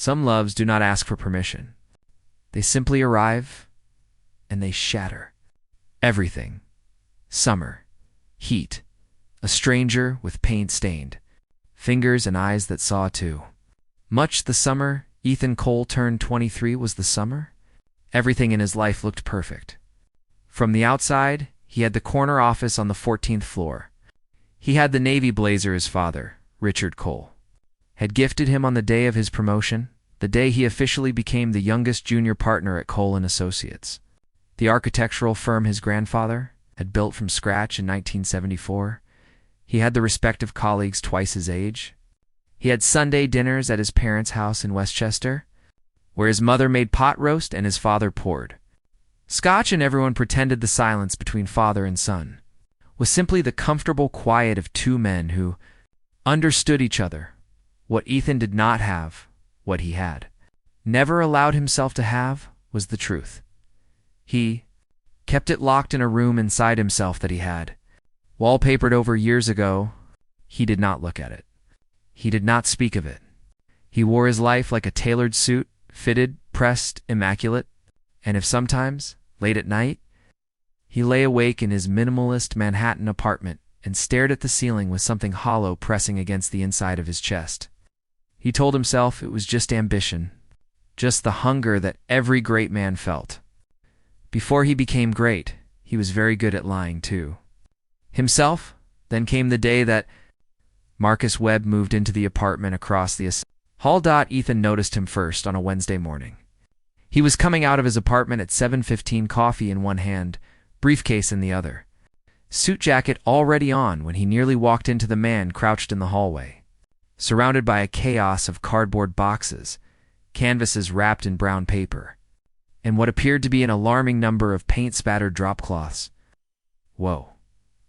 Some loves do not ask for permission. They simply arrive, and they shatter. Everything. Summer. Heat. A stranger with paint-stained fingers and eyes that saw too. Much the summer Ethan Cole turned 23 was the summer. Everything in his life looked perfect. From the outside, he had the corner office on the 14th floor. He had the navy blazer his father, Richard Cole, had gifted him on the day of his promotion, the day he officially became the youngest junior partner at Cole & Associates. The architectural firm his grandfather had built from scratch in 1974. He had the respect of colleagues twice his age. He had Sunday dinners at his parents' house in Westchester, where his mother made pot roast and his father poured Scotch, and everyone pretended the silence between father and son was simply the comfortable quiet of two men who understood each other. What Ethan did not have, what he had never allowed himself to have, was the truth. He kept it locked in a room inside himself that he had wallpapered over years ago. He did not look at it. He did not speak of it. He wore his life like a tailored suit, fitted, pressed, immaculate, and if sometimes, late at night, he lay awake in his minimalist Manhattan apartment and stared at the ceiling with something hollow pressing against the inside of his chest. He told himself it was just ambition, just the hunger that every great man felt. Before he became great, he was very good at lying too. Himself. Then came the day that Marcus Webb moved into the apartment across the hall. Ethan noticed him first on a Wednesday morning. He was coming out of his apartment at 7:15, coffee in one hand, briefcase in the other, suit jacket already on when he nearly walked into the man crouched in the hallway, surrounded by a chaos of cardboard boxes, canvases wrapped in brown paper, and what appeared to be an alarming number of paint-spattered drop cloths. Whoa.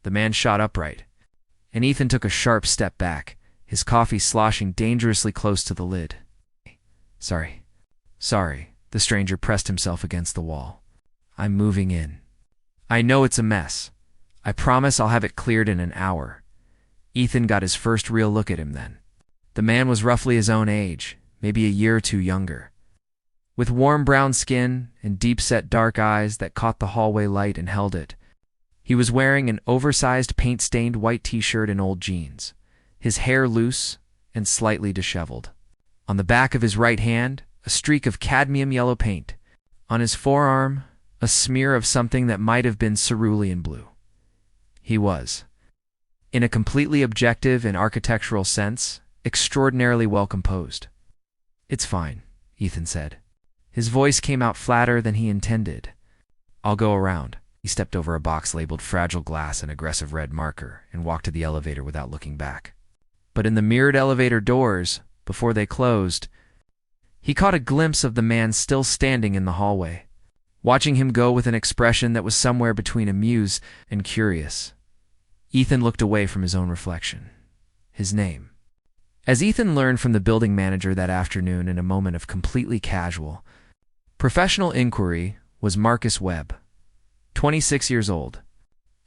The man shot upright, and Ethan took a sharp step back, his coffee sloshing dangerously close to the lid. Sorry. The stranger pressed himself against the wall. I'm moving in. I know it's a mess. I promise I'll have it cleared in an hour. Ethan got his first real look at him then. The man was roughly his own age, maybe a year or two younger, with warm brown skin and deep-set dark eyes that caught the hallway light and held it. He was wearing an oversized paint-stained white t-shirt and old jeans, his hair loose and slightly disheveled. On the back of his right hand, a streak of cadmium yellow paint. On his forearm, a smear of something that might have been cerulean blue. He was, in a completely objective and architectural sense, extraordinarily well composed. It's fine, Ethan said. His voice came out flatter than he intended. I'll go around. He stepped over a box labeled fragile glass and aggressive red marker and walked to the elevator without looking back. But in the mirrored elevator doors, before they closed, he caught a glimpse of the man still standing in the hallway, watching him go with an expression that was somewhere between amused and curious. Ethan looked away from his own reflection. His name, as Ethan learned from the building manager that afternoon in a moment of completely casual, professional inquiry, was Marcus Webb. 26 years old,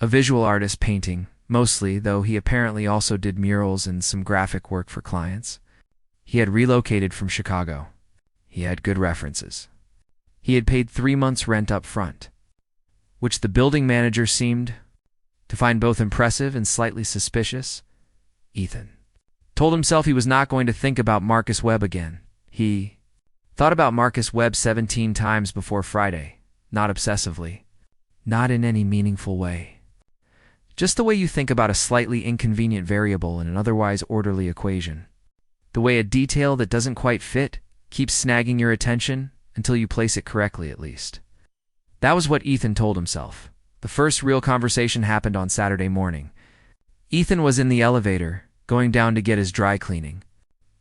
a visual artist painting, mostly, though he apparently also did murals and some graphic work for clients. He had relocated from Chicago. He had good references. He had paid 3 months' rent up front, which the building manager seemed to find both impressive and slightly suspicious. Ethan told himself he was not going to think about Marcus Webb again. He thought about Marcus Webb 17 times before Friday, not obsessively. Not in any meaningful way. Just the way you think about a slightly inconvenient variable in an otherwise orderly equation. The way a detail that doesn't quite fit keeps snagging your attention until you place it correctly at least. That was what Ethan told himself. The first real conversation happened on Saturday morning. Ethan was in the elevator, going down to get his dry cleaning,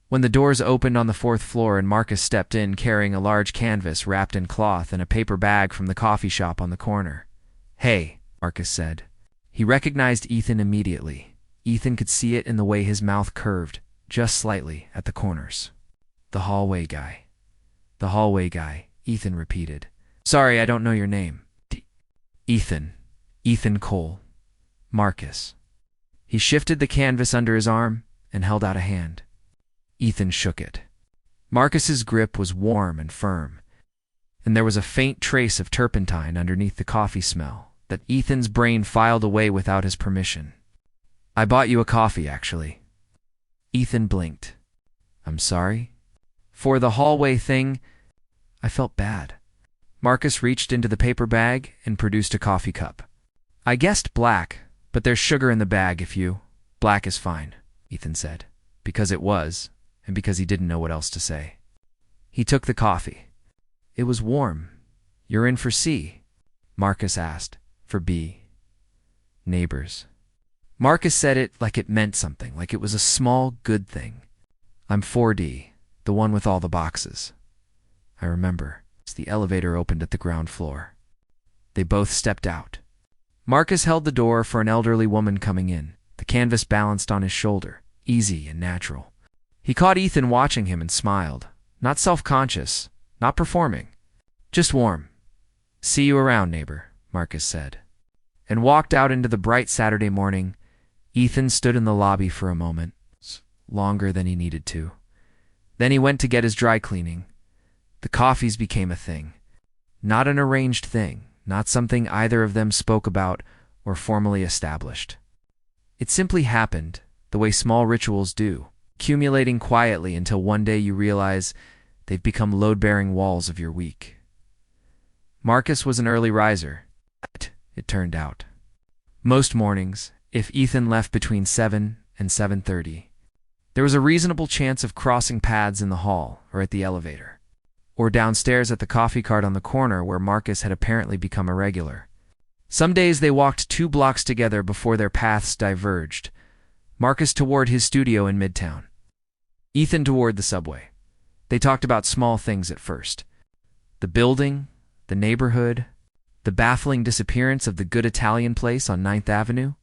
when the doors opened on the 4th floor and Marcus stepped in carrying a large canvas wrapped in cloth and a paper bag from the coffee shop on the corner. Hey, Marcus said. He recognized Ethan immediately. Ethan could see it in the way his mouth curved, just slightly, at the corners. The hallway guy. The hallway guy, Ethan repeated. Sorry, I don't know your name. Ethan. Ethan Cole. Marcus. He shifted the canvas under his arm and held out a hand. Ethan shook it. Marcus's grip was warm and firm, and there was a faint trace of turpentine underneath the coffee smell that Ethan's brain filed away without his permission. "I bought you a coffee, actually." Ethan blinked. "I'm sorry?" "For the hallway thing." I felt bad. Marcus reached into the paper bag and produced a coffee cup. "I guessed black, but there's sugar in the bag if you—" "Black is fine," Ethan said, because it was, and because he didn't know what else to say. He took the coffee. It was warm. "You're in for C?" Marcus asked. "For B." Neighbors. Marcus said it like it meant something, like it was a small, good thing. "I'm 4D, the one with all the boxes." I remember. The elevator opened at the ground floor. They both stepped out. Marcus held the door for an elderly woman coming in, the canvas balanced on his shoulder, easy and natural. He caught Ethan watching him and smiled, not self-conscious, not performing, just warm. "See you around, neighbor," Marcus said, and walked out into the bright Saturday morning. Ethan stood in the lobby for a moment, longer than he needed to. Then he went to get his dry cleaning. The coffees became a thing. Not an arranged thing, not something either of them spoke about or formally established. It simply happened, the way small rituals do, accumulating quietly until one day you realize they've become load-bearing walls of your week. Marcus was an early riser, it turned out. Most mornings, if Ethan left between 7 and 7:30, there was a reasonable chance of crossing paths in the hall or at the elevator, or downstairs at the coffee cart on the corner where Marcus had apparently become a regular. Some days they walked 2 blocks together before their paths diverged, Marcus toward his studio in Midtown, Ethan toward the subway. They talked about small things at first. The building, the neighborhood, the baffling disappearance of the good Italian place on 9th Avenue,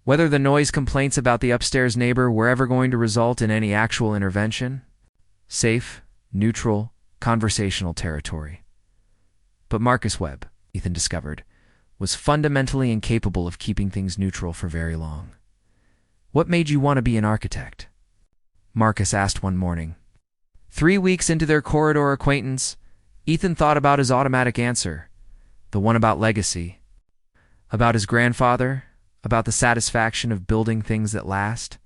whether the noise complaints about the upstairs neighbor were ever going to result in any actual intervention. Safe, neutral, conversational territory. But Marcus Webb, Ethan discovered, was fundamentally incapable of keeping things neutral for very long. "What made you want to be an architect?" Marcus asked one morning. 3 weeks into their corridor acquaintance, Ethan thought about his automatic answer, the one about legacy, about his grandfather, about the satisfaction of building things that last.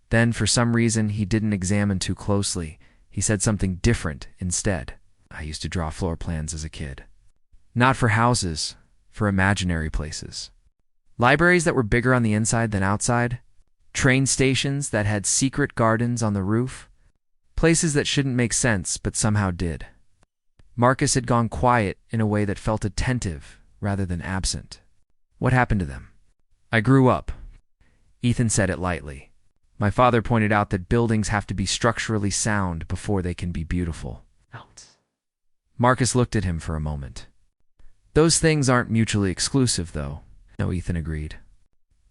Then, for some reason he didn't examine too closely, he said something different instead. "I used to draw floor plans as a kid. Not for houses, for imaginary places. Libraries that were bigger on the inside than outside. Train stations that had secret gardens on the roof. Places that shouldn't make sense but somehow did." Marcus had gone quiet in a way that felt attentive rather than absent. "What happened to them?" "I grew up." Ethan said it lightly. "My father pointed out that buildings have to be structurally sound before they can be beautiful." Marcus looked at him for a moment. "Those things aren't mutually exclusive, though." "No," Ethan agreed.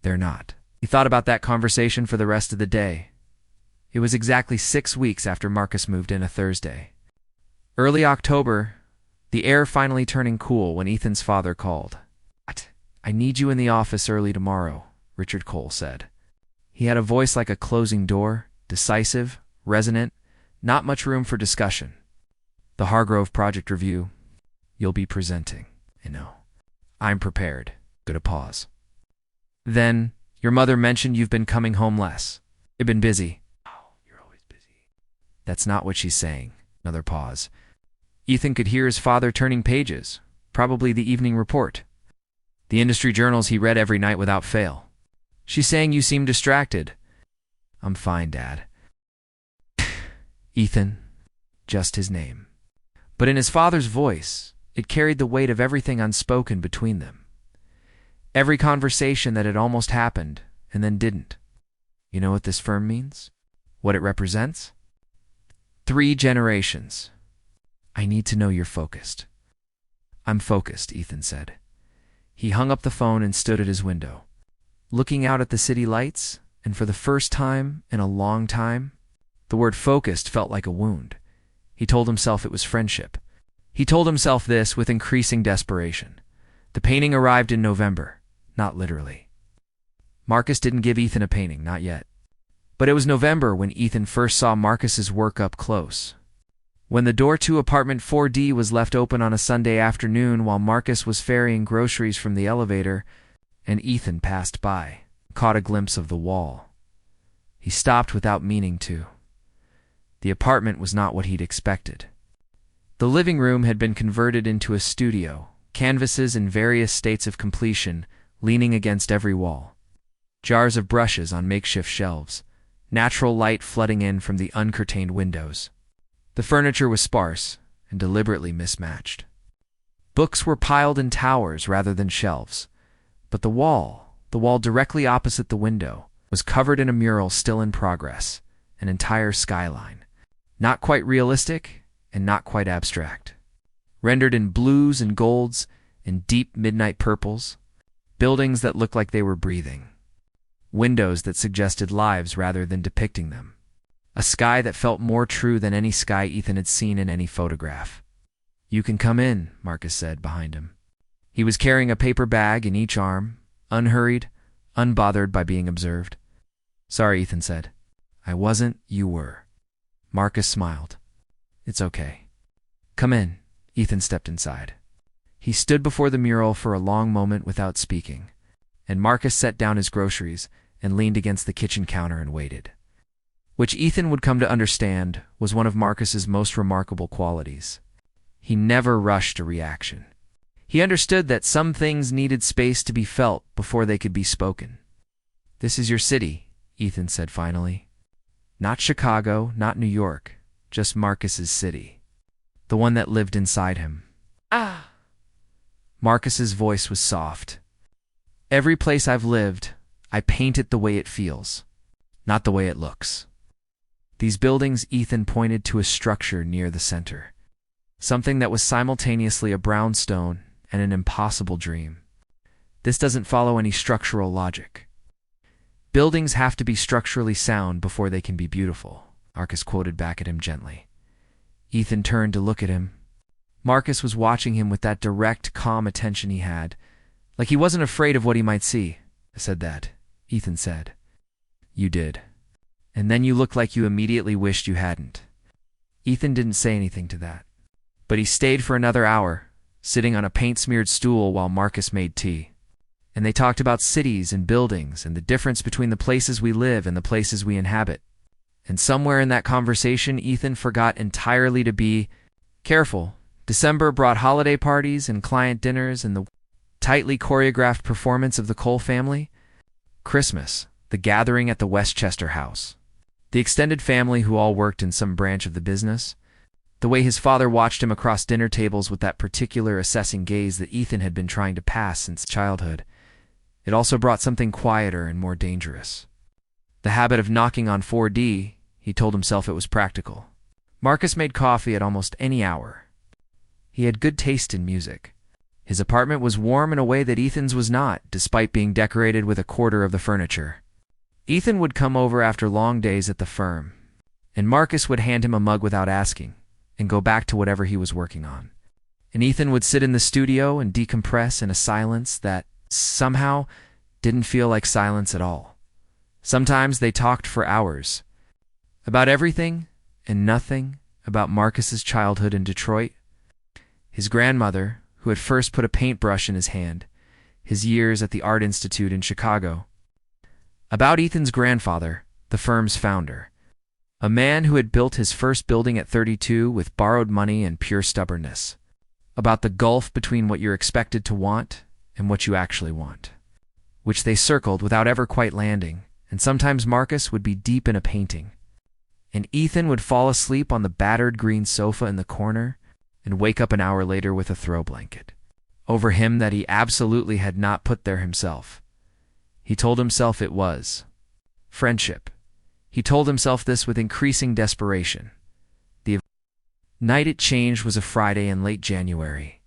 "They're not." He thought about that conversation for the rest of the day. It was exactly 6 weeks after Marcus moved in, a Thursday. Early October, the air finally turning cool when Ethan's father called. "I need you in the office early tomorrow," Richard Cole said. He had a voice like a closing door, decisive, resonant, not much room for discussion. "The Hargrove Project Review. You'll be presenting." "I know." "I'm prepared." Good a pause. "Then, your mother mentioned you've been coming home less. You've been busy." "Oh, you're always busy." "That's not what she's saying." Another pause. Ethan could hear his father turning pages, probably the evening report. The industry journals he read every night without fail. "She's saying you seem distracted." "I'm fine, Dad." Ethan, just his name. But in his father's voice, it carried the weight of everything unspoken between them. Every conversation that had almost happened and then didn't. "You know what this firm means? What it represents? 3 generations. I need to know you're focused." "I'm focused," Ethan said. He hung up the phone and stood at his window, looking out at the city lights, and for the first time in a long time, the word focused felt like a wound. He told himself it was friendship. He told himself this with increasing desperation. The painting arrived in November, not literally. Marcus didn't give Ethan a painting, not yet. But it was November when Ethan first saw Marcus's work up close, When the door to apartment 4D was left open on a Sunday afternoon while Marcus was ferrying groceries from the elevator, and Ethan passed by, caught a glimpse of the wall. He stopped without meaning to. The apartment was not what he'd expected. The living room had been converted into a studio, canvases in various states of completion, leaning against every wall. Jars of brushes on makeshift shelves, natural light flooding in from the uncurtained windows. The furniture was sparse and deliberately mismatched. Books were piled in towers rather than shelves, but the wall directly opposite the window, was covered in a mural still in progress, an entire skyline. Not quite realistic and not quite abstract. Rendered in blues and golds and deep midnight purples, buildings that looked like they were breathing. Windows that suggested lives rather than depicting them. A sky that felt more true than any sky Ethan had seen in any photograph. "You can come in," Marcus said behind him. He was carrying a paper bag in each arm, unhurried, unbothered by being observed. "Sorry," Ethan said. "I wasn't, you were." Marcus smiled. "It's okay." "Come in." Ethan stepped inside. He stood before the mural for a long moment without speaking, and Marcus set down his groceries and leaned against the kitchen counter and waited. Which Ethan would come to understand was one of Marcus's most remarkable qualities. He never rushed a reaction. He understood that some things needed space to be felt before they could be spoken. "This is your city," Ethan said finally. "Not Chicago, not New York, just Marcus's city. The one that lived inside him." "Ah!" Marcus's voice was soft. "Every place I've lived, I paint it the way it feels, not the way it looks." These buildings, Ethan pointed to a structure near the center. Something that was simultaneously a brownstone and an impossible dream. "This doesn't follow any structural logic. Buildings have to be structurally sound before they can be beautiful," Marcus quoted back at him gently. Ethan turned to look at him. Marcus was watching him with that direct, calm attention he had, like he wasn't afraid of what he might see. "I said that," Ethan said. "You did. And then you looked like you immediately wished you hadn't." Ethan didn't say anything to that, but he stayed for another hour, sitting on a paint-smeared stool while Marcus made tea. And they talked about cities and buildings and the difference between the places we live and the places we inhabit. And somewhere in that conversation, Ethan forgot entirely to be careful. December brought holiday parties and client dinners and the tightly choreographed performance of the Cole family. Christmas, the gathering at the Westchester house. The extended family who all worked in some branch of the business. The way his father watched him across dinner tables with that particular assessing gaze that Ethan had been trying to pass since childhood. It also brought something quieter and more dangerous. The habit of knocking on 4D, he told himself it was practical. Marcus made coffee at almost any hour. He had good taste in music. His apartment was warm in a way that Ethan's was not, despite being decorated with a quarter of the furniture. Ethan would come over after long days at the firm, and Marcus would hand him a mug without asking, and go back to whatever he was working on. And Ethan would sit in the studio and decompress in a silence that, somehow, didn't feel like silence at all. Sometimes they talked for hours. About everything and nothing about Marcus's childhood in Detroit. His grandmother, who had first put a paintbrush in his hand, his years at the Art Institute in Chicago. About Ethan's grandfather, the firm's founder, a man who had built his first building at 32 with borrowed money and pure stubbornness. About the gulf between what you're expected to want and what you actually want, which they circled without ever quite landing, and sometimes Marcus would be deep in a painting, and Ethan would fall asleep on the battered green sofa in the corner and wake up an hour later with a throw blanket over him that he absolutely had not put there himself. He told himself it was friendship. He told himself this with increasing desperation. The night it changed was a Friday in late January.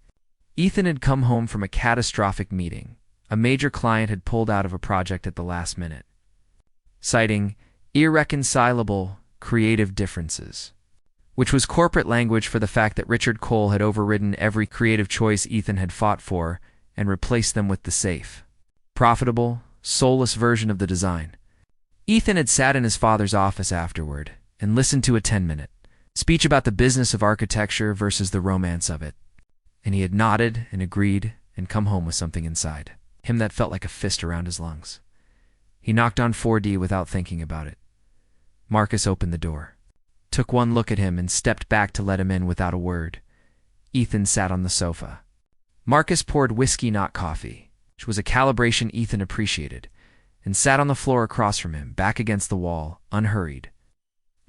Ethan had come home from a catastrophic meeting. A major client had pulled out of a project at the last minute, citing irreconcilable creative differences, which was corporate language for the fact that Richard Cole had overridden every creative choice Ethan had fought for and replaced them with the safe, profitable, soulless version of the design. Ethan had sat in his father's office afterward and listened to a 10-minute, Speech about the business of architecture versus the romance of it. And he had nodded and agreed and come home with something inside him that felt like a fist around his lungs. He knocked on 4D without thinking about it. Marcus opened the door, took one look at him, and stepped back to let him in without a word. Ethan sat on the sofa. Marcus poured whiskey, not coffee, which was a calibration Ethan appreciated, and sat on the floor across from him, back against the wall, unhurried.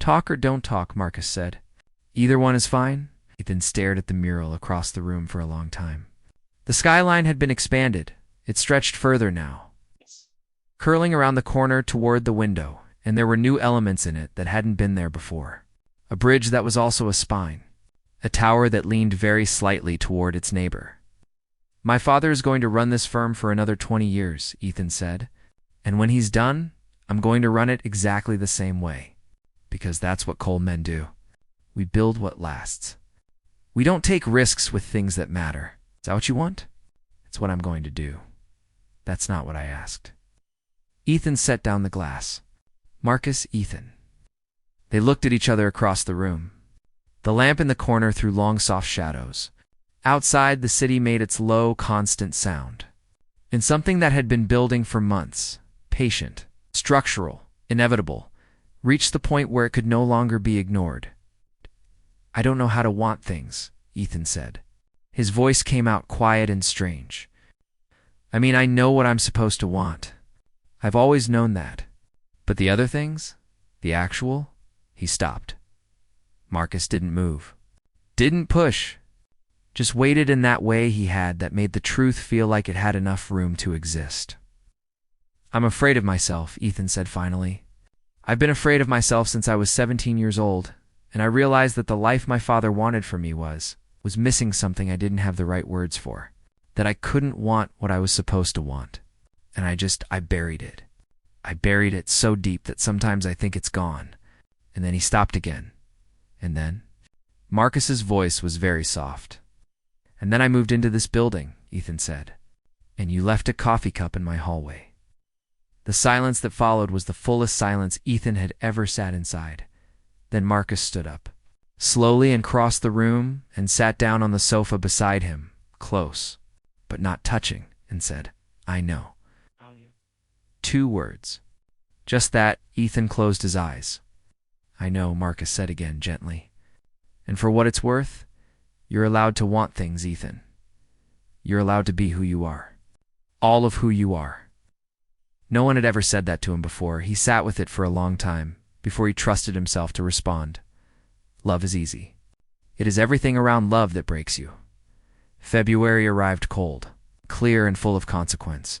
Talk or don't talk, Marcus said. Either one is fine. Ethan stared at the mural across the room for a long time. The skyline had been expanded. It stretched further now, curling around the corner toward the window, and there were new elements in it that hadn't been there before. A bridge that was also a spine. A tower that leaned very slightly toward its neighbor. My father is going to run this firm for another 20 years, Ethan said. And when he's done, I'm going to run it exactly the same way. Because that's what coal men do. We build what lasts. We don't take risks with things that matter. Is that what you want? It's what I'm going to do. That's not what I asked. Ethan set down the glass. Marcus, Ethan. They looked at each other across the room. The lamp in the corner threw long, soft shadows. Outside, the city made its low, constant sound. And something that had been building for months, patient, structural, inevitable, reached the point where it could no longer be ignored. I don't know how to want things, Ethan said. His voice came out quiet and strange. I mean, I know what I'm supposed to want. I've always known that. But the other things? The actual? He stopped. Marcus didn't move. Didn't push. Just waited in that way he had that made the truth feel like it had enough room to exist. I'm afraid of myself, Ethan said finally. I've been afraid of myself since I was 17 years old, and I realized that the life my father wanted for me was missing something I didn't have the right words for, that I couldn't want what I was supposed to want. And I buried it. I buried it so deep that sometimes I think it's gone. And then he stopped again. And then? Marcus's voice was very soft. And then I moved into this building, Ethan said. And you left a coffee cup in my hallway. The silence that followed was the fullest silence Ethan had ever sat inside. Then Marcus stood up, slowly, and crossed the room and sat down on the sofa beside him, close, but not touching, and said, I know. 2 words. Just that. Ethan closed his eyes. I know, Marcus said again, gently. And for what it's worth, you're allowed to want things, Ethan. You're allowed to be who you are. All of who you are. No one had ever said that to him before. He sat with it for a long time, before he trusted himself to respond. Love is easy. It is everything around love that breaks you. February arrived cold, clear and full of consequence.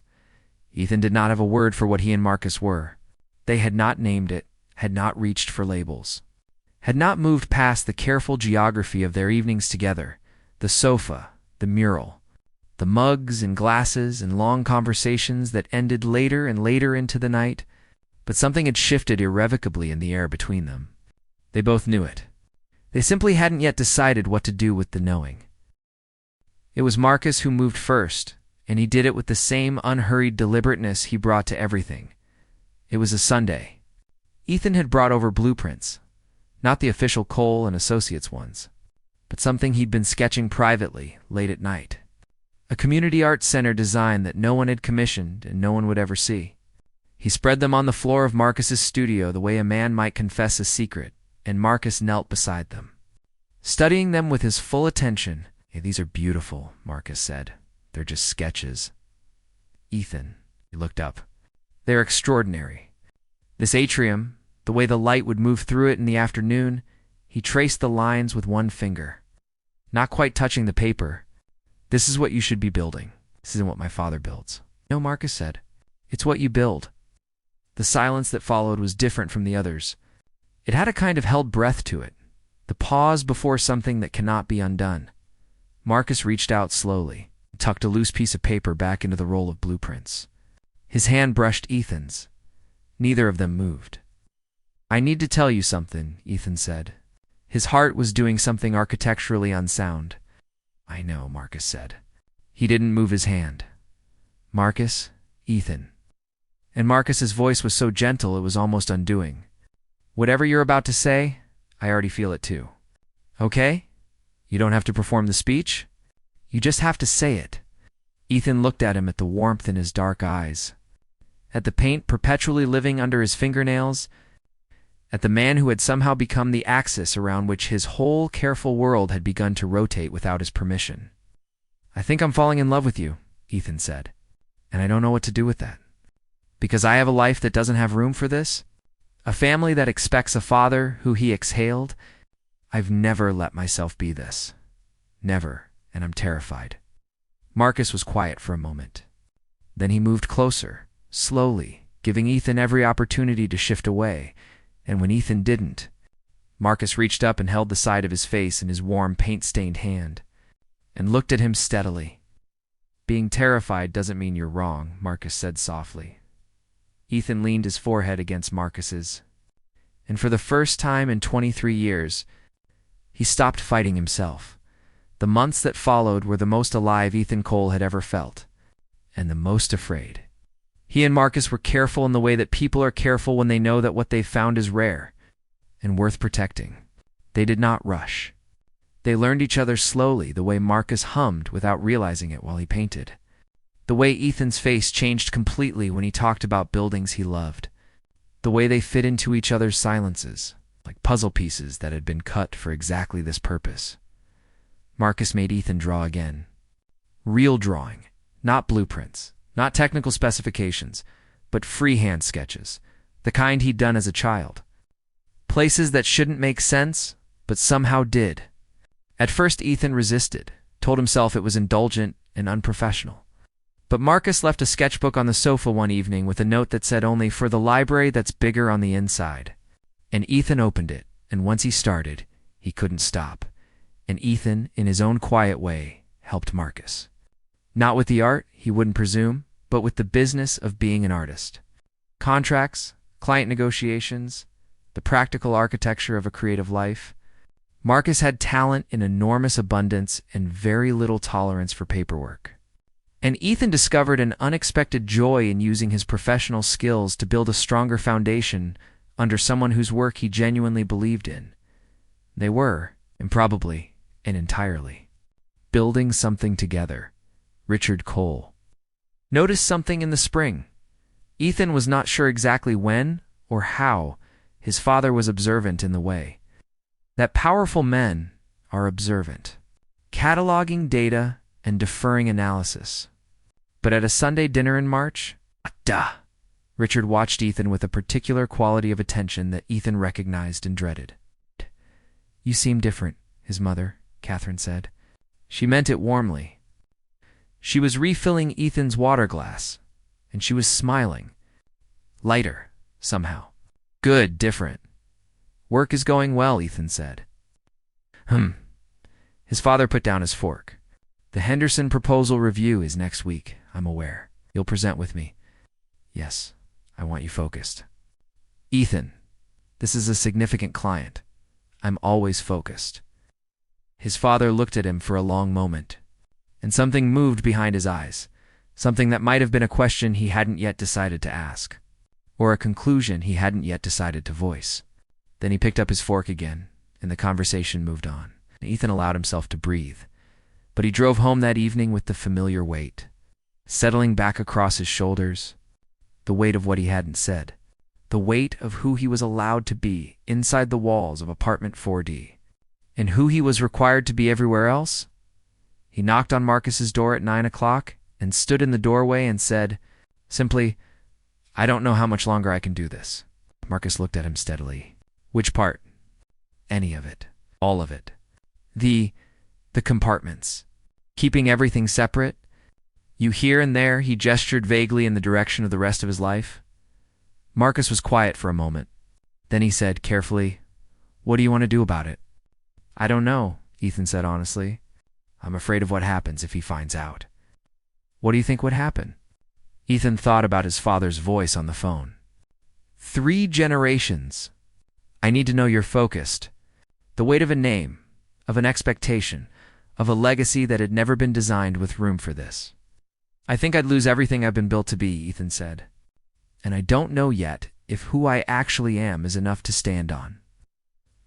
Ethan did not have a word for what he and Marcus were. They had not named it, had not reached for labels, had not moved past the careful geography of their evenings together, the sofa, the mural, the mugs and glasses and long conversations that ended later and later into the night, but something had shifted irrevocably in the air between them. They both knew it. They simply hadn't yet decided what to do with the knowing. It was Marcus who moved first, and he did it with the same unhurried deliberateness he brought to everything. It was a Sunday. Ethan had brought over blueprints, not the official Cole and Associates ones, but something he'd been sketching privately, late at night. A community arts center design that no one had commissioned and no one would ever see. He spread them on the floor of Marcus's studio the way a man might confess a secret, and Marcus knelt beside them, studying them with his full attention. Hey, these are beautiful, Marcus said. They're just sketches. Ethan, he looked up. They're extraordinary. This atrium, the way the light would move through it in the afternoon, he traced the lines with one finger, not quite touching the paper. This is what you should be building. This isn't what my father builds. No, Marcus said. It's what you build. The silence that followed was different from the others. It had a kind of held breath to it, the pause before something that cannot be undone. Marcus reached out slowly, tucked a loose piece of paper back into the roll of blueprints. His hand brushed Ethan's. Neither of them moved. I need to tell you something, Ethan said. His heart was doing something architecturally unsound. I know, Marcus said. He didn't move his hand. Marcus, Ethan. And Marcus's voice was so gentle it was almost undoing. Whatever you're about to say, I already feel it too. Okay? You don't have to perform the speech. You just have to say it. Ethan looked at him, at the warmth in his dark eyes, at the paint perpetually living under his fingernails, at the man who had somehow become the axis around which his whole careful world had begun to rotate without his permission. I think I'm falling in love with you, Ethan said, and I don't know what to do with that. Because I have a life that doesn't have room for this, a family that expects a father who he exhaled. I've never let myself be this. Never, and I'm terrified. Marcus was quiet for a moment. Then he moved closer, slowly, giving Ethan every opportunity to shift away, and when Ethan didn't, Marcus reached up and held the side of his face in his warm, paint-stained hand, and looked at him steadily. Being terrified doesn't mean you're wrong, Marcus said softly. Ethan leaned his forehead against Marcus's, and for the first time in 23 years, he stopped fighting himself. The months that followed were the most alive Ethan Cole had ever felt, and the most afraid. He and Marcus were careful in the way that people are careful when they know that what they've found is rare and worth protecting. They did not rush. They learned each other slowly, the way Marcus hummed without realizing it while he painted. The way Ethan's face changed completely when he talked about buildings he loved. The way they fit into each other's silences, like puzzle pieces that had been cut for exactly this purpose. Marcus made Ethan draw again. Real drawing, not blueprints, not technical specifications, but freehand sketches, the kind he'd done as a child. Places that shouldn't make sense, but somehow did. At first Ethan resisted, told himself it was indulgent and unprofessional. But Marcus left a sketchbook on the sofa one evening with a note that said only, "For the library that's bigger on the inside." And Ethan opened it, and once he started, he couldn't stop. And Ethan, in his own quiet way, helped Marcus. Not with the art, he wouldn't presume, but with the business of being an artist. Contracts, client negotiations, the practical architecture of a creative life. Marcus had talent in enormous abundance and very little tolerance for paperwork. And Ethan discovered an unexpected joy in using his professional skills to build a stronger foundation under someone whose work he genuinely believed in. They were, improbably and entirely, building something together. Richard Cole. Noticed something in the spring. Ethan was not sure exactly when or how his father was observant in the way that powerful men are observant, cataloging data and deferring analysis. But at a Sunday dinner in March, Richard watched Ethan with a particular quality of attention that Ethan recognized and dreaded. "You seem different," his mother, Catherine, said. She meant it warmly. She was refilling Ethan's water glass, and she was smiling. Lighter, somehow. "Good, different. Work is going well," Ethan said. His father put down his fork. "The Henderson proposal review is next week, I'm aware. You'll present with me." "Yes, I want you focused." "Ethan, this is a significant client. I'm always focused." His father looked at him for a long moment, and something moved behind his eyes, something that might have been a question he hadn't yet decided to ask, or a conclusion he hadn't yet decided to voice. Then he picked up his fork again, and the conversation moved on. Ethan allowed himself to breathe, but he drove home that evening with the familiar weight, settling back across his shoulders, the weight of what he hadn't said, the weight of who he was allowed to be inside the walls of apartment 4D, and who he was required to be everywhere else. He knocked on Marcus's door at 9 o'clock and stood in the doorway and said, simply, "I don't know how much longer I can do this." Marcus looked at him steadily. "Which part?" "Any of it. All of it. The compartments. Keeping everything separate. You here and there," he gestured vaguely in the direction of the rest of his life. Marcus was quiet for a moment. Then he said carefully, "What do you want to do about it?" "I don't know," Ethan said honestly. "I'm afraid of what happens if he finds out." "What do you think would happen?" Ethan thought about his father's voice on the phone. 3 generations. "I need to know you're focused." The weight of a name, of an expectation, of a legacy that had never been designed with room for this. "I think I'd lose everything I've been built to be," Ethan said. "And I don't know yet if who I actually am is enough to stand on."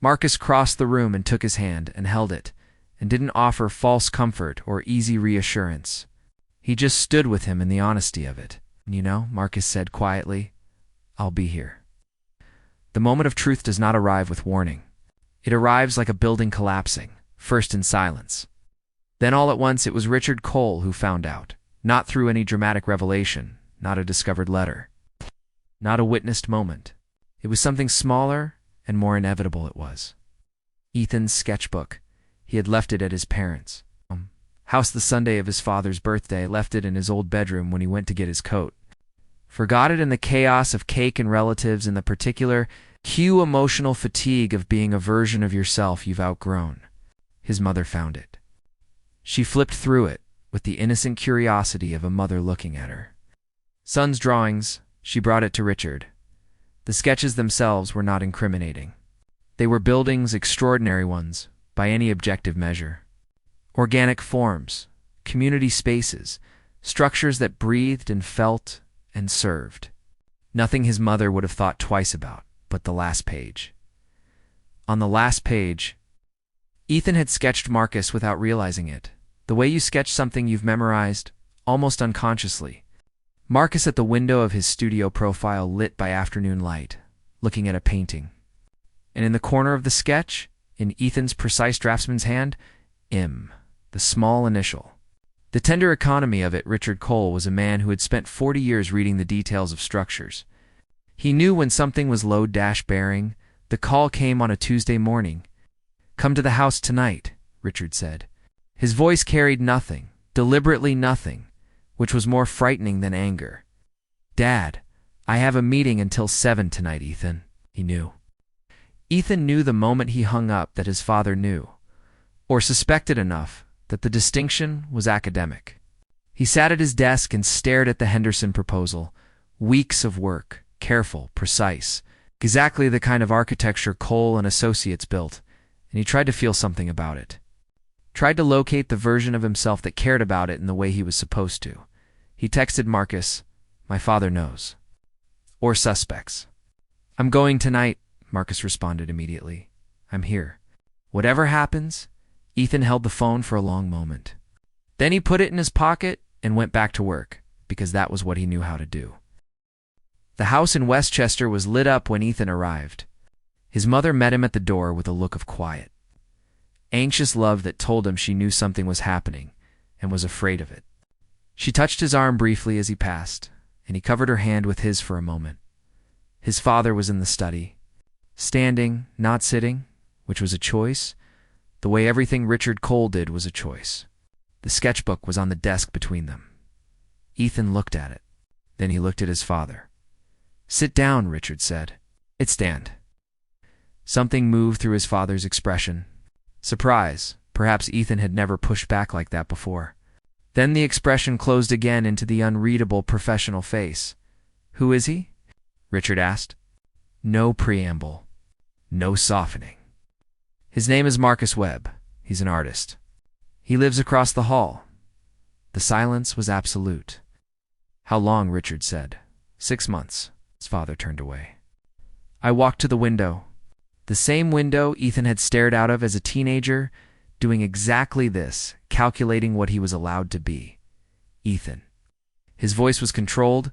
Marcus crossed the room and took his hand and held it, and didn't offer false comfort or easy reassurance. He just stood with him in the honesty of it. You know, Marcus said quietly, I'll be here. The moment of truth does not arrive with warning. It arrives like a building collapsing, first in silence. Then all at once it was Richard Cole who found out, not through any dramatic revelation, not a discovered letter, not a witnessed moment. It was something smaller and more inevitable it was. Ethan's sketchbook. He had left it at his parents' house the Sunday of his father's birthday, left it in his old bedroom when he went to get his coat. Forgot it in the chaos of cake and relatives, in the particular emotional fatigue of being a version of yourself you've outgrown. His mother found it. She flipped through it with the innocent curiosity of a mother looking at her son's drawings. She brought it to Richard. The sketches themselves were not incriminating. They were buildings, extraordinary ones, by any objective measure. Organic forms, community spaces, structures that breathed and felt and served. Nothing his mother would have thought twice about, but the last page. On the last page, Ethan had sketched Marcus without realizing it, the way you sketch something you've memorized, almost unconsciously. Marcus at the window of his studio profile lit by afternoon light, looking at a painting. And in the corner of the sketch, in Ethan's precise draftsman's hand, M, the small initial. The tender economy of it. Richard Cole was a man who had spent 40 years reading the details of structures. He knew when something was load-bearing. The call came on a Tuesday morning. Come to the house tonight, Richard said. His voice carried nothing, deliberately nothing, which was more frightening than anger. Dad, I have a meeting until 7 tonight, Ethan, he knew. Ethan knew the moment he hung up that his father knew, or suspected enough that the distinction was academic. He sat at his desk and stared at the Henderson proposal. Weeks of work, careful, precise, exactly the kind of architecture Cole and Associates built, and he tried to feel something about it. Tried to locate the version of himself that cared about it in the way he was supposed to. He texted Marcus, my father knows. Or suspects. I'm going tonight, Marcus responded immediately. I'm here. Whatever happens. Ethan held the phone for a long moment. Then he put it in his pocket and went back to work, because that was what he knew how to do. The house in Westchester was lit up when Ethan arrived. His mother met him at the door with a look of quiet, anxious love that told him she knew something was happening and was afraid of it. She touched his arm briefly as he passed, and he covered her hand with his for a moment. His father was in the study, standing, not sitting, which was a choice. The way everything Richard Cole did was a choice. The sketchbook was on the desk between them. Ethan looked at it. Then he looked at his father. Sit down, Richard said. It stand. Something moved through his father's expression. Surprise. Perhaps Ethan had never pushed back like that before. Then the expression closed again into the unreadable professional face. Who is he? Richard asked. No preamble. No softening. His name is Marcus Webb. He's an artist. He lives across the hall. The silence was absolute. How long? Richard said. 6 months. His father turned away. I walked to the window. The same window Ethan had stared out of as a teenager, doing exactly this, calculating what he was allowed to be. Ethan. His voice was controlled,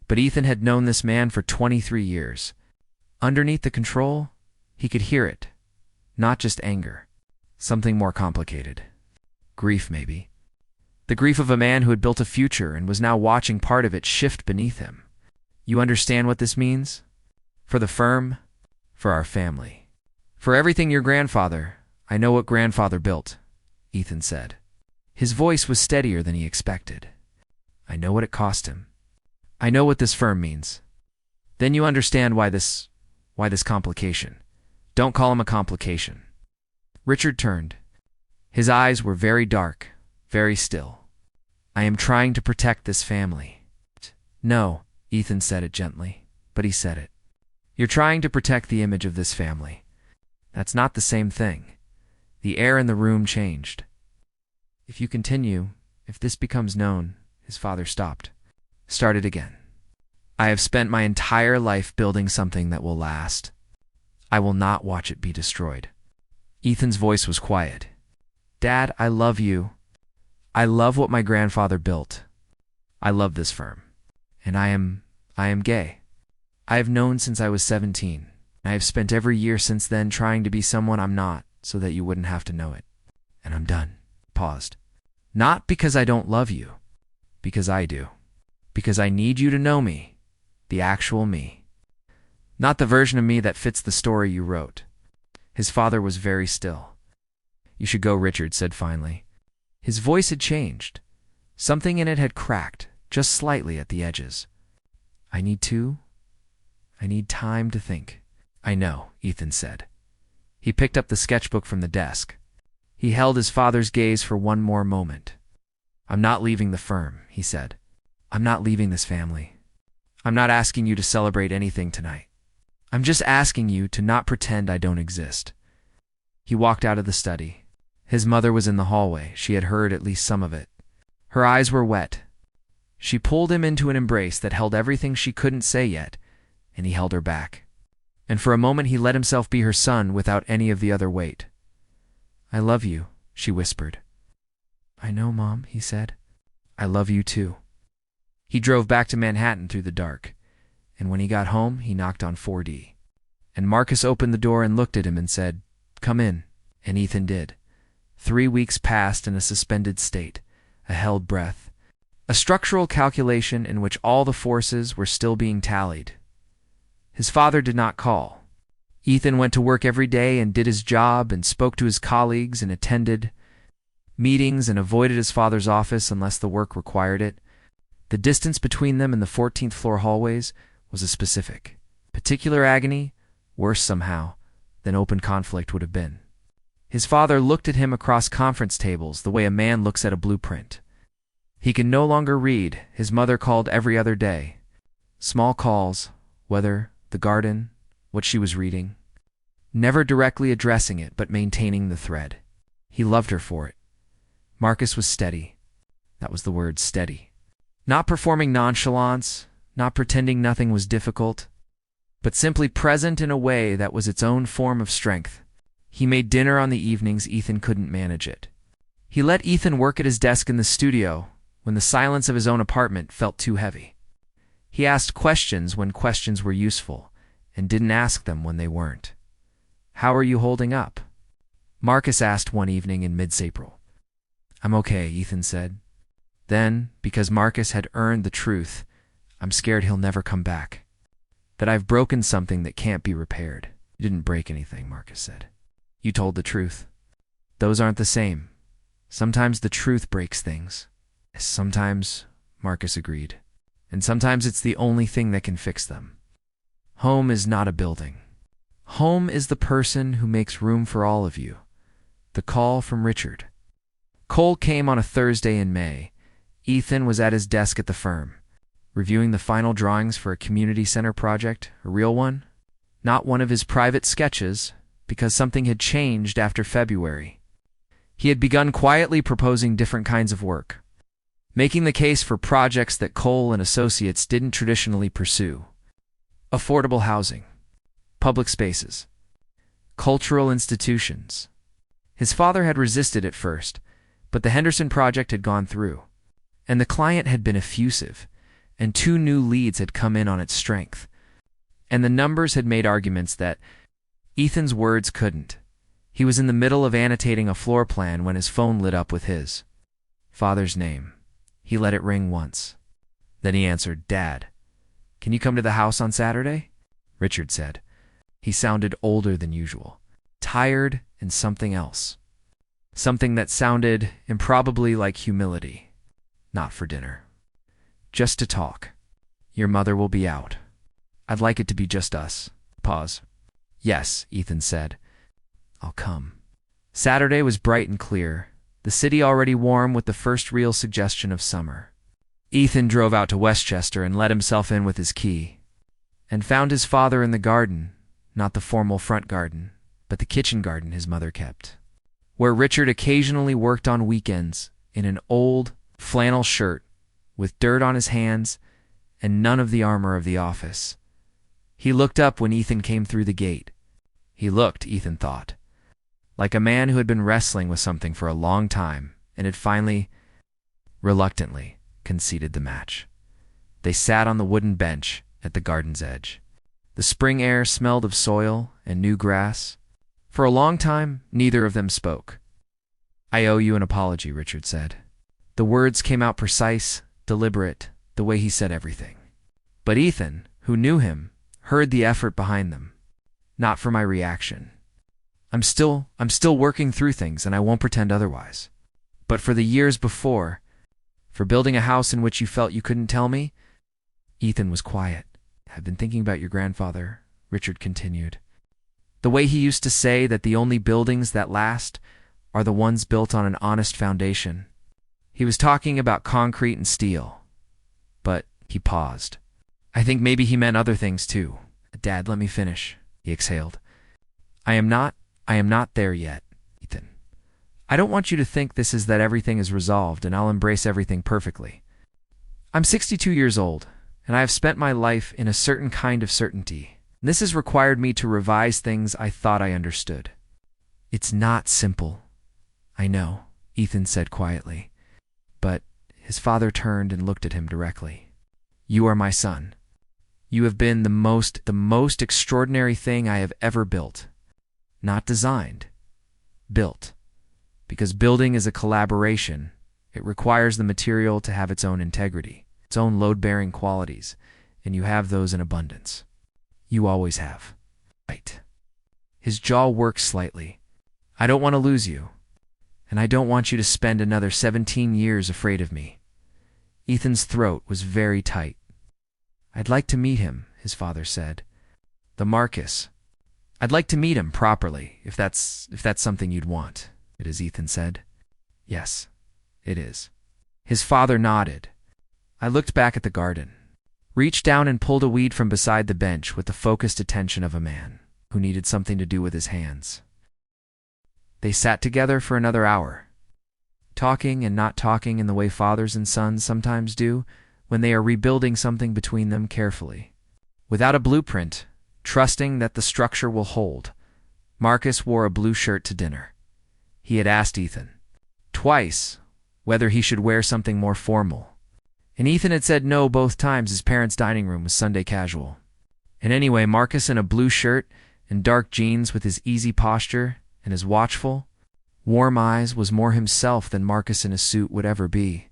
but Ethan had known this man for 23 years. Underneath the control, he could hear it. Not just anger. Something more complicated. Grief, maybe. The grief of a man who had built a future and was now watching part of it shift beneath him. You understand what this means? For the firm, for our family. For everything your grandfather, I know what grandfather built, Ethan said. His voice was steadier than he expected. I know what it cost him. I know what this firm means. Then you understand why this complication. Don't call him a complication. Richard turned. His eyes were very dark, very still. I am trying to protect this family. No, Ethan said it gently, but he said it. You're trying to protect the image of this family. That's not the same thing. The air in the room changed. If you continue, if this becomes known, his father stopped. Started again. I have spent my entire life building something that will last. I will not watch it be destroyed. Ethan's voice was quiet. Dad, I love you. I love what my grandfather built. I love this firm. And I am gay. I have known since I was 17. I have spent every year since then trying to be someone I'm not so that you wouldn't have to know it. And I'm done. Paused. Not because I don't love you. Because I do. Because I need you to know me. The actual me. Not the version of me that fits the story you wrote. His father was very still. You should go, Richard said finally. His voice had changed. Something in it had cracked, just slightly at the edges. I need time to think. I know, Ethan said. He picked up the sketchbook from the desk. He held his father's gaze for one more moment. I'm not leaving the firm, he said. I'm not leaving this family. I'm not asking you to celebrate anything tonight. I'm just asking you to not pretend I don't exist. He walked out of the study. His mother was in the hallway. She had heard at least some of it. Her eyes were wet. She pulled him into an embrace that held everything she couldn't say yet, and he held her back. And for a moment he let himself be her son without any of the other weight. I love you, she whispered. I know, Mom, he said. I love you too. He drove back to Manhattan through the dark, and when he got home, he knocked on 4D. And Marcus opened the door and looked at him and said, Come in, and Ethan did. 3 weeks passed in a suspended state, a held breath, a structural calculation in which all the forces were still being tallied. His father did not call. Ethan went to work every day and did his job and spoke to his colleagues and attended meetings and avoided his father's office unless the work required it. The distance between them in the 14th floor hallways was a specific, particular agony, worse somehow than open conflict would have been. His father looked at him across conference tables the way a man looks at a blueprint. He could no longer read. His mother called every other day. Small calls, weather, the garden, what she was reading. Never directly addressing it, but maintaining the thread. He loved her for it. Marcus was steady. That was the word, steady. Not performing nonchalance, not pretending nothing was difficult, but simply present in a way that was its own form of strength. He made dinner on the evenings Ethan couldn't manage it. He let Ethan work at his desk in the studio when the silence of his own apartment felt too heavy. He asked questions when questions were useful, and didn't ask them when they weren't. How are you holding up? Marcus asked one evening in mid-April. I'm okay, Ethan said. Then, because Marcus had earned the truth, I'm scared he'll never come back. That I've broken something that can't be repaired. You didn't break anything, Marcus said. You told the truth. Those aren't the same. Sometimes the truth breaks things. Sometimes, Marcus agreed. And sometimes it's the only thing that can fix them. Home is not a building. Home is the person who makes room for all of you. The call from Richard. Cole came on a Thursday in May. Ethan was at his desk at the firm, reviewing the final drawings for a community center project, a real one. Not one of his private sketches, because something had changed after February. He had begun quietly proposing different kinds of work, making the case for projects that Cole and Associates didn't traditionally pursue. Affordable housing, public spaces, cultural institutions. His father had resisted at first, but the Henderson project had gone through, and the client had been effusive, and 2 new leads had come in on its strength, and the numbers had made arguments that Ethan's words couldn't. He was in the middle of annotating a floor plan when his phone lit up with his father's name. He let it ring once. Then he answered, Dad, can you come to the house on Saturday? Richard said. He sounded older than usual, tired and something else. Something that sounded improbably like humility. Not for dinner. Just to talk. Your mother will be out. I'd like it to be just us. Pause. Yes, Ethan said. I'll come. Saturday was bright and clear, the city already warm with the first real suggestion of summer. Ethan drove out to Westchester and let himself in with his key, and found his father in the garden, not the formal front garden, but the kitchen garden his mother kept, where Richard occasionally worked on weekends in an old flannel shirt with dirt on his hands and none of the armor of the office. He looked up when Ethan came through the gate. He looked, Ethan thought, like a man who had been wrestling with something for a long time and had finally, reluctantly, conceded the match. They sat on the wooden bench at the garden's edge. The spring air smelled of soil and new grass. For a long time, neither of them spoke. "I owe you an apology," Richard said. The words came out precise, deliberate, the way he said everything. But Ethan, who knew him, heard the effort behind them. "Not for my reaction. I'm still working through things, and I won't pretend otherwise. But for the years before, for building a house in which you felt you couldn't tell me." Ethan was quiet. "I've been thinking about your grandfather," Richard continued. "The way he used to say that the only buildings that last are the ones built on an honest foundation. He was talking about concrete and steel. But," he paused, "I think maybe he meant other things too." "Dad, let me finish," he exhaled. I am not there yet, Ethan. I don't want you to think this is that everything is resolved and I'll embrace everything perfectly. I'm 62 years old, and I have spent my life in a certain kind of certainty. This has required me to revise things I thought I understood. It's not simple, I know, Ethan said quietly. But his father turned and looked at him directly. You are my son. You have been the most extraordinary thing I have ever built. Not designed, built. Because building is a collaboration, it requires the material to have its own integrity, its own load-bearing qualities, and you have those in abundance. You always have. Right. His jaw worked slightly. I don't want to lose you, and I don't want you to spend another 17 years afraid of me. Ethan's throat was very tight. I'd like to meet him, his father said. The Marcus. I'd like to meet him properly, if that's something you'd want. It is, Ethan said. Yes, it is. His father nodded. I looked back at the garden, reached down and pulled a weed from beside the bench with the focused attention of a man who needed something to do with his hands. They sat together for another hour, talking and not talking in the way fathers and sons sometimes do when they are rebuilding something between them carefully. Without a blueprint, trusting that the structure will hold, Marcus wore a blue shirt to dinner. He had asked Ethan twice whether he should wear something more formal, and Ethan had said no both times. His parents' dining room was Sunday casual. And anyway, Marcus in a blue shirt and dark jeans with his easy posture and his watchful, warm eyes was more himself than Marcus in a suit would ever be,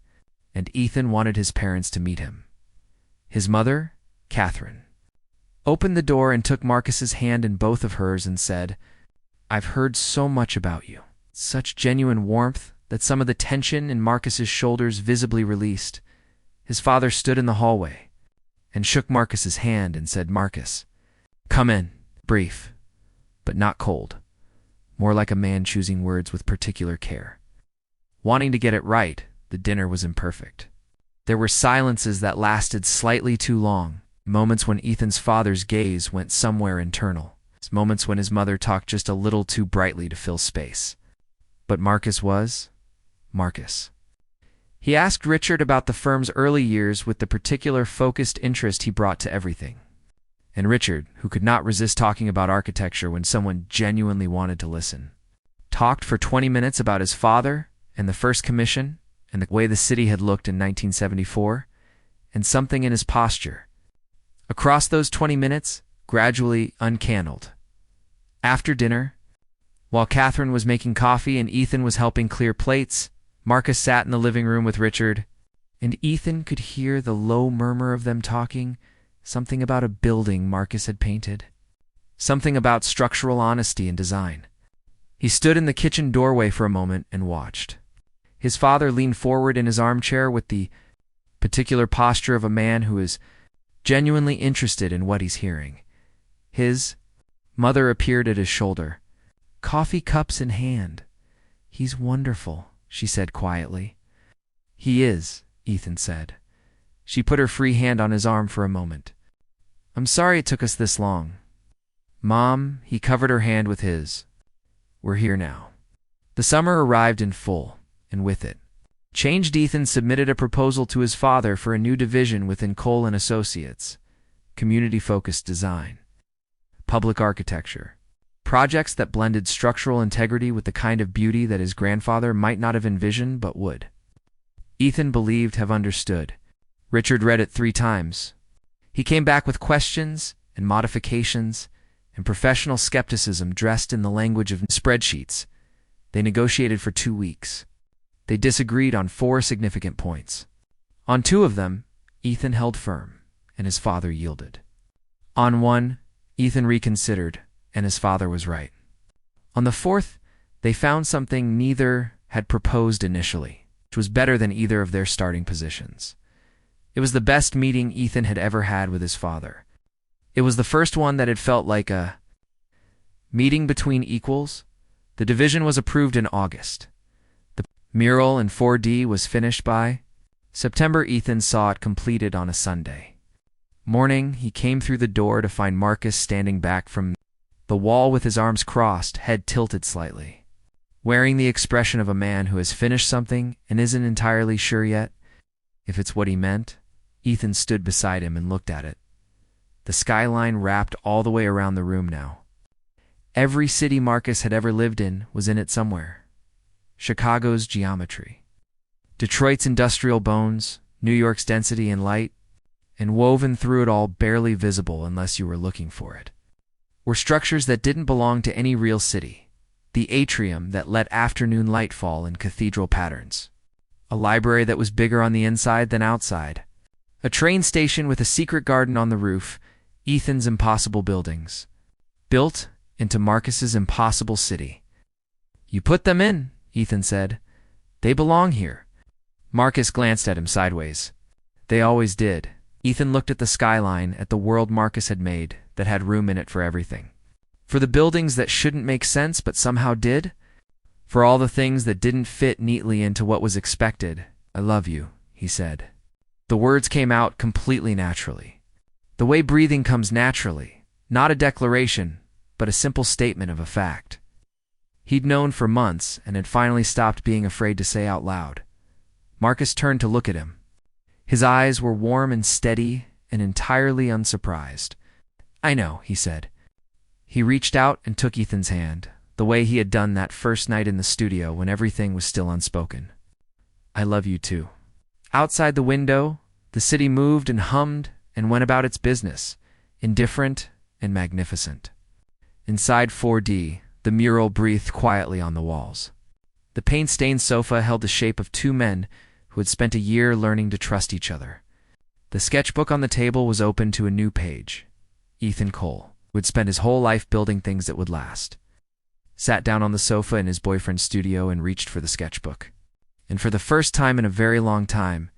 and Ethan wanted his parents to meet him. His mother, Catherine, opened the door and took Marcus's hand in both of hers and said, I've heard so much about you. Such genuine warmth that some of the tension in Marcus's shoulders visibly released. His father stood in the hallway and shook Marcus's hand and said, Marcus, come in. Brief, but not cold. More like a man choosing words with particular care. Wanting to get it right, the dinner was imperfect. There were silences that lasted slightly too long, moments when Ethan's father's gaze went somewhere internal, moments when his mother talked just a little too brightly to fill space. But Marcus was Marcus. He asked Richard about the firm's early years with the particular focused interest he brought to everything. And Richard, who could not resist talking about architecture when someone genuinely wanted to listen, talked for 20 minutes about his father and the first commission and the way the city had looked in 1974, and something in his posture. Across those 20 minutes, gradually uncanneled. After dinner, while Catherine was making coffee and Ethan was helping clear plates, Marcus sat in the living room with Richard, and Ethan could hear the low murmur of them talking, something about a building Marcus had painted, something about structural honesty and design. He stood in the kitchen doorway for a moment and watched. His father leaned forward in his armchair with the particular posture of a man who is genuinely interested in what he's hearing. His mother appeared at his shoulder, coffee cups in hand. He's wonderful, she said quietly. He is, Ethan said. She put her free hand on his arm for a moment. I'm sorry it took us this long. Mom, he covered her hand with his. We're here now. The summer arrived in full, and with it, Changed Ethan submitted a proposal to his father for a new division within Cole & Associates, community-focused design, public architecture, projects that blended structural integrity with the kind of beauty that his grandfather might not have envisioned but would. Ethan believed have understood. Richard read it 3 times. He came back with questions and modifications and professional skepticism dressed in the language of spreadsheets. They negotiated for 2 weeks. They disagreed on 4 significant points. On 2 of them, Ethan held firm, and his father yielded. On 1, Ethan reconsidered, and his father was right. On the 4th, they found something neither had proposed initially, which was better than either of their starting positions. It was the best meeting Ethan had ever had with his father. It was the first one that had felt like a meeting between equals. The division was approved in August. The mural in 4D was finished by September. Ethan saw it completed on a Sunday morning. He came through the door to find Marcus standing back from the wall with his arms crossed, head tilted slightly, wearing the expression of a man who has finished something and isn't entirely sure yet if it's what he meant. Ethan stood beside him and looked at it. The skyline wrapped all the way around the room now. Every city Marcus had ever lived in was in it somewhere. Chicago's geometry, Detroit's industrial bones, New York's density and light, and woven through it all, barely visible unless you were looking for it, were structures that didn't belong to any real city. The atrium that let afternoon light fall in cathedral patterns. A library that was bigger on the inside than outside. A train station with a secret garden on the roof. Ethan's impossible buildings, built into Marcus's impossible city. "You put them in," Ethan said. "They belong here." Marcus glanced at him sideways. "They always did." Ethan looked at the skyline, at the world Marcus had made that had room in it for everything. For the buildings that shouldn't make sense but somehow did. For all the things that didn't fit neatly into what was expected. "I love you," he said. The words came out completely naturally. The way breathing comes naturally, not a declaration, but a simple statement of a fact. He'd known for months and had finally stopped being afraid to say out loud. Marcus turned to look at him. His eyes were warm and steady and entirely unsurprised. "I know," he said. He reached out and took Ethan's hand, the way he had done that first night in the studio when everything was still unspoken. "I love you too." Outside the window, the city moved and hummed and went about its business, indifferent and magnificent. Inside 4D, the mural breathed quietly on the walls. The paint-stained sofa held the shape of 2 men who had spent a year learning to trust each other. The sketchbook on the table was open to a new page. Ethan Cole, who had spent his whole life building things that would last, sat down on the sofa in his boyfriend's studio and reached for the sketchbook. And for the first time in a very long time,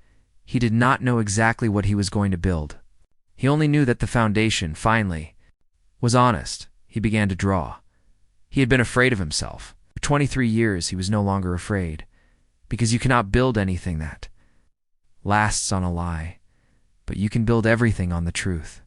he did not know exactly what he was going to build. He only knew that the foundation, finally, was honest. He began to draw. He had been afraid of himself. For 23 years, he was no longer afraid, because you cannot build anything that lasts on a lie, but you can build everything on the truth.